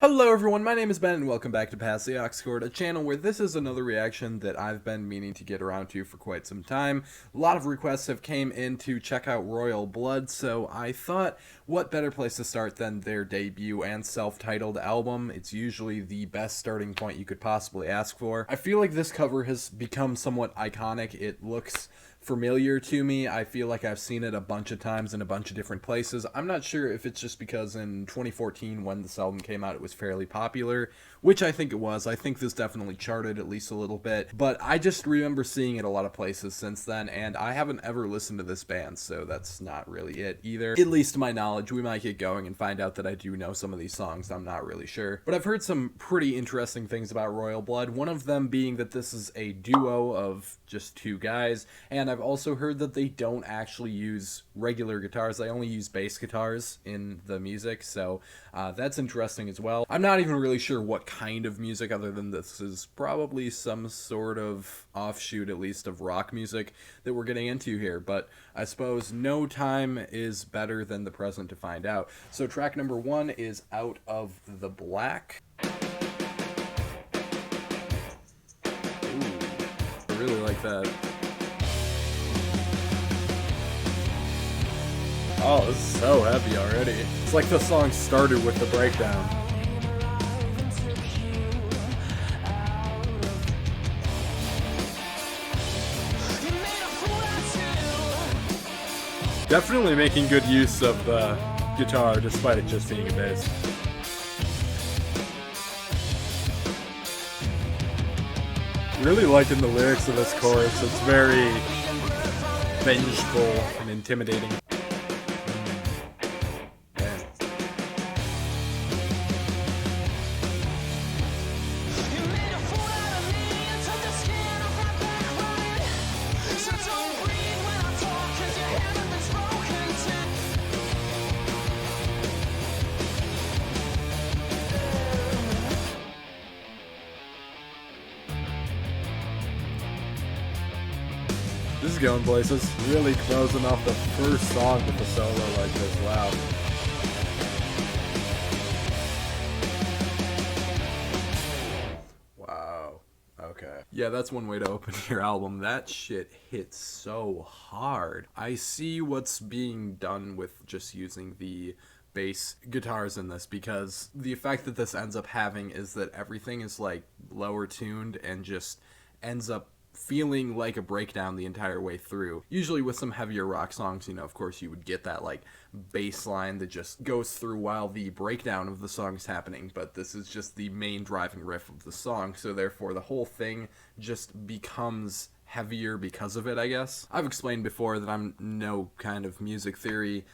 Hello everyone, my name is Ben and welcome back to PASSTHEauxCORD, a channel where this is another reaction that I've been meaning to get around to for quite some time. A lot of requests have came in to check out Royal Blood, so I thought what better place to start than their debut and self-titled album. It's usually the best starting point you could possibly ask for. I feel like this cover has become somewhat iconic. It looks familiar to me. I feel like I've seen it a bunch of times in a bunch of different places. I'm not sure if it's just because in 2014 when this album came out it was fairly popular, which I think it was. I think this definitely charted at least a little bit, but I just remember seeing it a lot of places since then, and I haven't ever listened to this band, so that's not really it either. At least to my knowledge. We might get going and find out that I do know some of these songs. I'm not really sure. But I've heard some pretty interesting things about Royal Blood, one of them being that this is a duo of just two guys, and I've also heard that they don't actually use regular guitars. They only use bass guitars in the music, so that's interesting as well. I'm not even really sure what kind of music, other than this is probably some sort of offshoot, at least, of rock music that we're getting into here, but I suppose no time is better than the present to find out. So track number 1 is Out of the Black. Ooh, I really like that. Oh, this is so heavy already. It's like the song started with the breakdown. Definitely making good use of the guitar despite it just being a bass. Really liking the lyrics of this chorus. It's very vengeful and intimidating. This is going places. Really closing off the first song with the solo like this. Wow. Wow. Okay. Yeah, that's one way to open your album. That shit hits so hard. I see what's being done with just using the bass guitars in this, because the effect that this ends up having is that everything is like lower tuned and just ends up feeling like a breakdown the entire way through. Usually with some heavier rock songs, you know, of course you would get that like bass line that just goes through while the breakdown of the song is happening, but this is just the main driving riff of the song, so therefore the whole thing just becomes heavier because of it, I guess. I've explained before that I'm no kind of music theory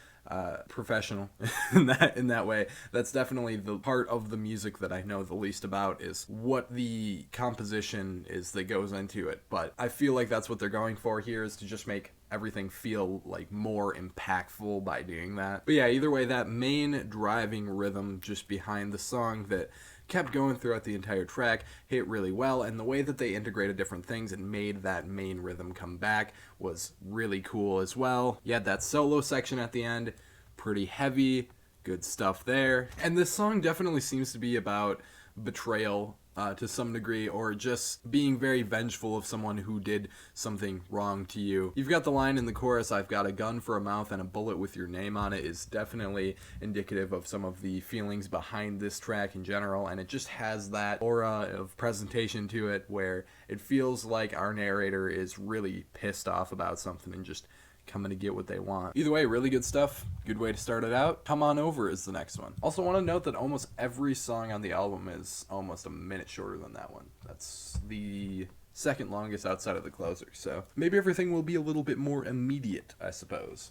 professional in that way. That's definitely the part of the music that I know the least about, is what the composition is that goes into it. But I feel like that's what they're going for here, is to just make everything feel like more impactful by doing that. But yeah, either way, that main driving rhythm just behind the song that kept going throughout the entire track hit really well, and the way that they integrated different things and made that main rhythm come back was really cool as well. You had that solo section at the end, pretty heavy, good stuff there. And this song definitely seems to be about betrayal to some degree, or just being very vengeful of someone who did something wrong to you. You've got the line in the chorus, "I've got a gun for a mouth and a bullet with your name on it," is definitely indicative of some of the feelings behind this track in general, and it just has that aura of presentation to it where it feels like our narrator is really pissed off about something and just coming to get what they want. Either way, really good stuff. Good way to start it out. Come On Over is the next one. Also want to note that almost every song on the album is almost a minute shorter than that one. That's the second longest outside of the closer, so maybe everything will be a little bit more immediate, I suppose.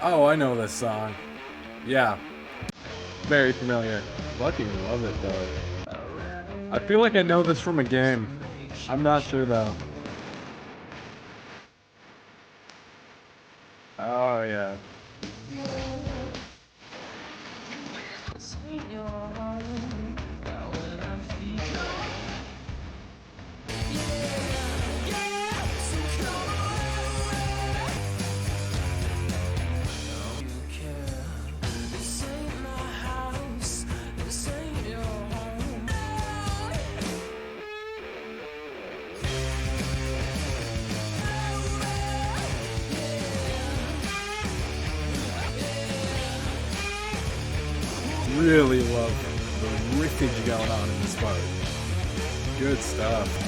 Oh, I know this song. Yeah. Very familiar. Fucking love it, though. I feel like I know this from a game. I'm not sure, though. Oh, yeah. really love the riffage going on in this part. Good stuff.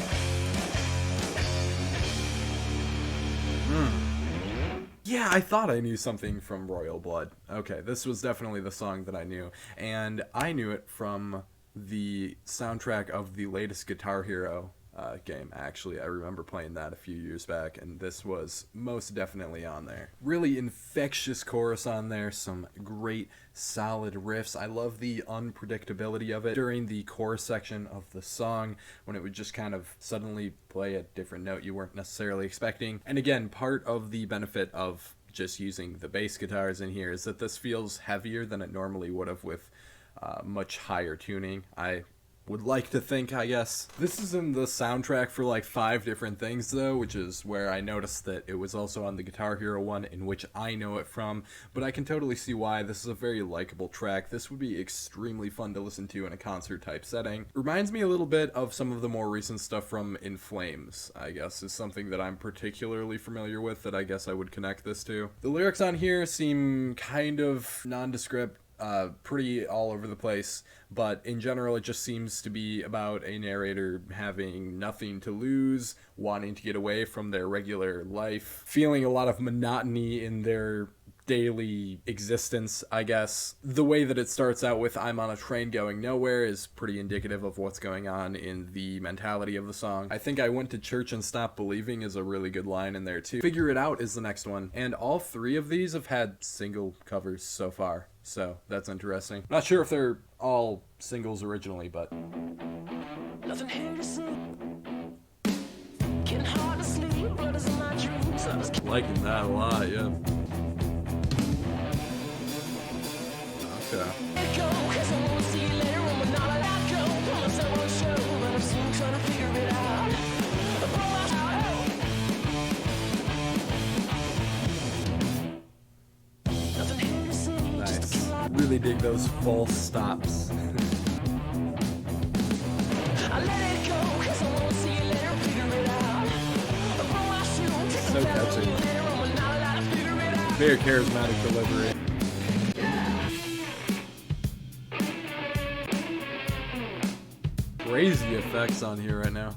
Yeah, I thought I knew something from Royal Blood. Okay, this was definitely the song that I knew. And I knew it from the soundtrack of the latest Guitar Hero game. Actually, I remember playing that a few years back, and this was most definitely on there. Really infectious chorus on there, some great solid riffs. I love the unpredictability of it during the chorus section of the song, when it would just kind of suddenly play a different note you weren't necessarily expecting. And again, part of the benefit of just using the bass guitars in here is that this feels heavier than it normally would have with much higher tuning. I would like to think, I guess. This is in the soundtrack for like 5 different things though, which is where I noticed that it was also on the Guitar Hero one, in which I know it from, but I can totally see why. This is a very likable track. This would be extremely fun to listen to in a concert type setting. Reminds me a little bit of some of the more recent stuff from In Flames, I guess, is something that I'm particularly familiar with that I guess I would connect this to. The lyrics on here seem kind of nondescript, pretty all over the place, but in general it just seems to be about a narrator having nothing to lose, wanting to get away from their regular life, feeling a lot of monotony in their daily existence, I guess. The way that it starts out with "I'm on a train going nowhere" is pretty indicative of what's going on in the mentality of the song. "I think I went to church and stopped believing" is a really good line in there too. "Figure It Out" is the next one, and all 3 of these have had single covers so far, so that's interesting. Not sure if they're all singles originally, but nothing here to see. Getting hard to sleep, blood is in my dreams. I was liking that a lot, yeah. Okay. Nice. Really dig those false stops. So catchy. Very charismatic delivery. Crazy effects on here right now.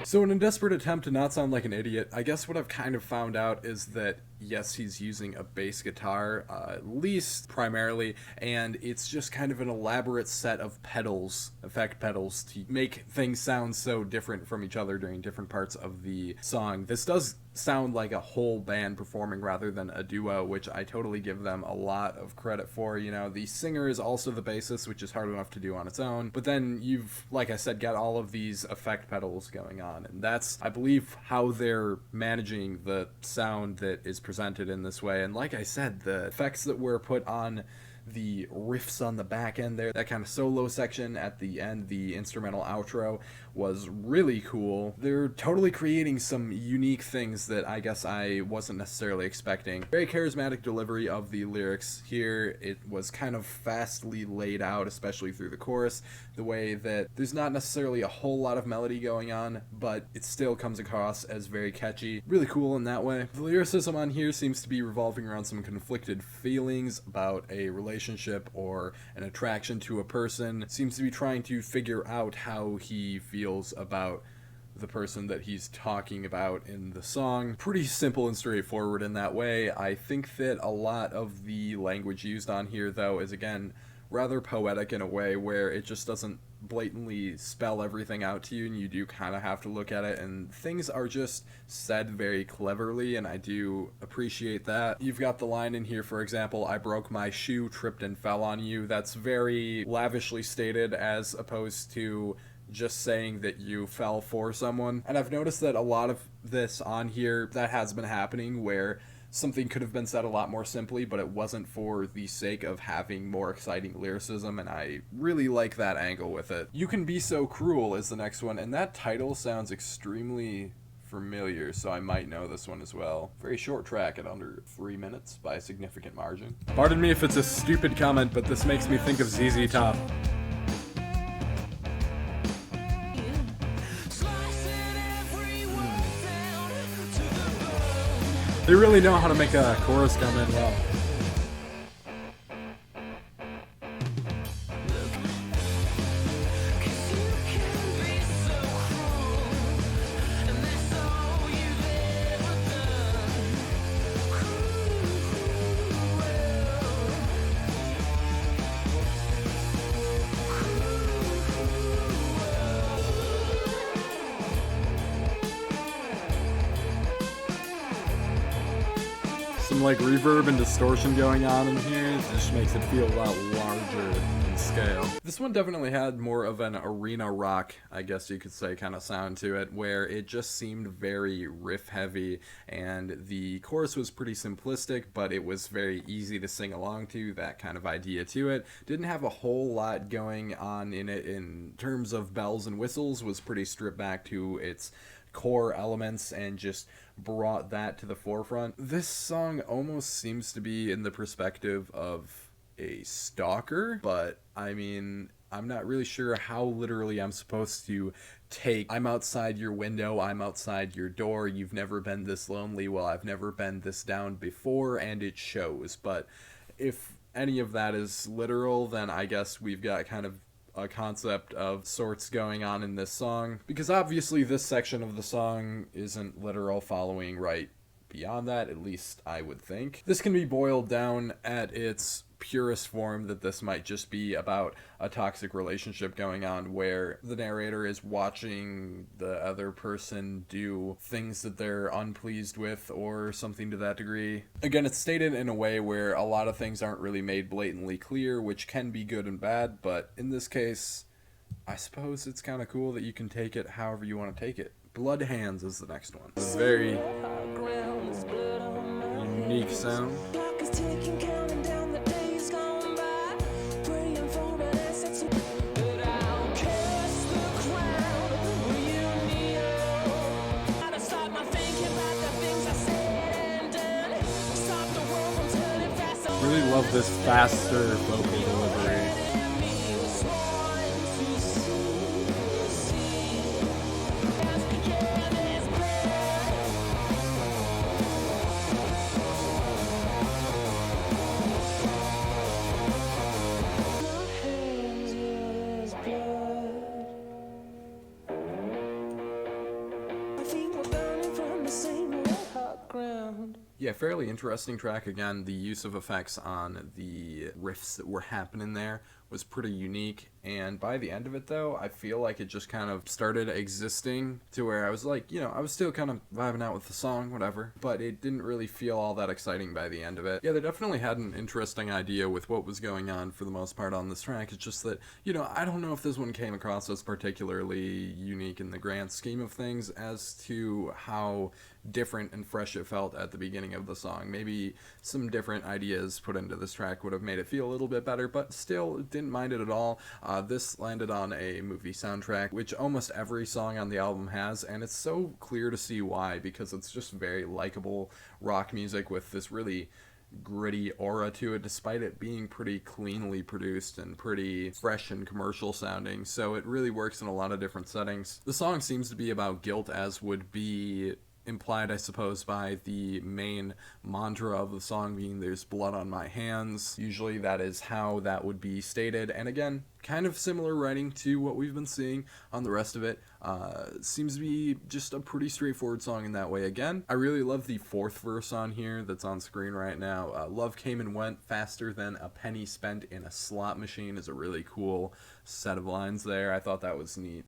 So in a desperate attempt to not sound like an idiot, I guess what I've kind of found out is that yes, he's using a bass guitar, at least primarily, and it's just kind of an elaborate set of pedals, effect pedals, to make things sound so different from each other during different parts of the song. This does sound like a whole band performing rather than a duo, which I totally give them a lot of credit for. You know, the singer is also the bassist, which is hard enough to do on its own, but then you've, like I said, got all of these effect pedals going on, and that's, I believe, how they're managing the sound that is presented in this way. And like I said, the effects that were put on the riffs on the back end there, that kind of solo section at the end, the instrumental outro, was really cool. They're totally creating some unique things that I guess I wasn't necessarily expecting. Very charismatic delivery of the lyrics here. It was kind of fastly laid out, especially through the chorus, the way that there's not necessarily a whole lot of melody going on, but it still comes across as very catchy. Really cool in that way. The lyricism on here seems to be revolving around some conflicted feelings about a relationship or an attraction to a person. Seems to be trying to figure out how he feels about the person that he's talking about in the song. Pretty simple and straightforward in that way. I think that a lot of the language used on here, though, is again rather poetic in a way where it just doesn't blatantly spell everything out to you, and you do kind of have to look at it, and things are just said very cleverly, and I do appreciate that. You've got the line in here, for example, "I broke my shoe, tripped and fell on you." That's very lavishly stated as opposed to just saying that you fell for someone. And I've noticed that a lot of this on here, that has been happening, where something could have been said a lot more simply, but it wasn't for the sake of having more exciting lyricism, and I really like that angle with it. "You Can Be So Cruel" is the next one, and that title sounds extremely familiar, so I might know this one as well. Very short track at under 3 minutes by a significant margin. Pardon me if it's a stupid comment, but this makes me think of ZZ Top. They really know how to make a chorus come in well. Some like reverb and distortion going on in here. It just makes it feel a lot larger in scale. This one definitely had more of an arena rock, I guess you could say, kind of sound to it, where it just seemed very riff heavy, and the chorus was pretty simplistic, but it was very easy to sing along to, that kind of idea to it. Didn't have a whole lot going on in it in terms of bells and whistles, was pretty stripped back to its core elements and just brought that to the forefront. This song almost seems to be in the perspective of a stalker, but I mean, I'm not really sure how literally I'm supposed to take I'm outside your window, I'm outside your door, you've never been this lonely, well, I've never been this down before, and it shows. But if any of that is literal, then I guess we've got kind of a concept of sorts going on in this song, because obviously this section of the song isn't literal following right beyond that, at least I would think. This can be boiled down at its purest form that this might just be about a toxic relationship going on where the narrator is watching the other person do things that they're unpleased with or something to that degree. Again, it's stated in a way where a lot of things aren't really made blatantly clear, which can be good and bad, but in this case, I suppose it's kind of cool that you can take it however you want to take it. Blood Hands is the next one. It's a very unique sound. Really love this faster vocal delivery. Yeah, fairly interesting track. Again, the use of effects on the riffs that were happening there was pretty unique, and by the end of it though, I feel like it just kind of started existing to where I was like, you know, I was still kind of vibing out with the song, whatever, but it didn't really feel all that exciting by the end of it. Yeah, they definitely had an interesting idea with what was going on for the most part on this track. It's just that, you know, I don't know if this one came across as particularly unique in the grand scheme of things as to how different and fresh it felt at the beginning of the song. Maybe some different ideas put into this track would have made it feel a little bit better, but still didn't mind it at all. This landed on a movie soundtrack, which almost every song on the album has, and it's so clear to see why, because it's just very likable rock music with this really gritty aura to it, despite it being pretty cleanly produced and pretty fresh and commercial sounding. So it really works in a lot of different settings. The song seems to be about guilt, as would be implied, I suppose, by the main mantra of the song being "there's blood on my hands." Usually that is how that would be stated, and again, kind of similar writing to what we've been seeing on the rest of it. Seems to be just a pretty straightforward song in that way. Again, I really love the fourth verse on here that's on screen right now. Love came and went faster than a penny spent in a slot machine is a really cool set of lines there. I thought that was neat.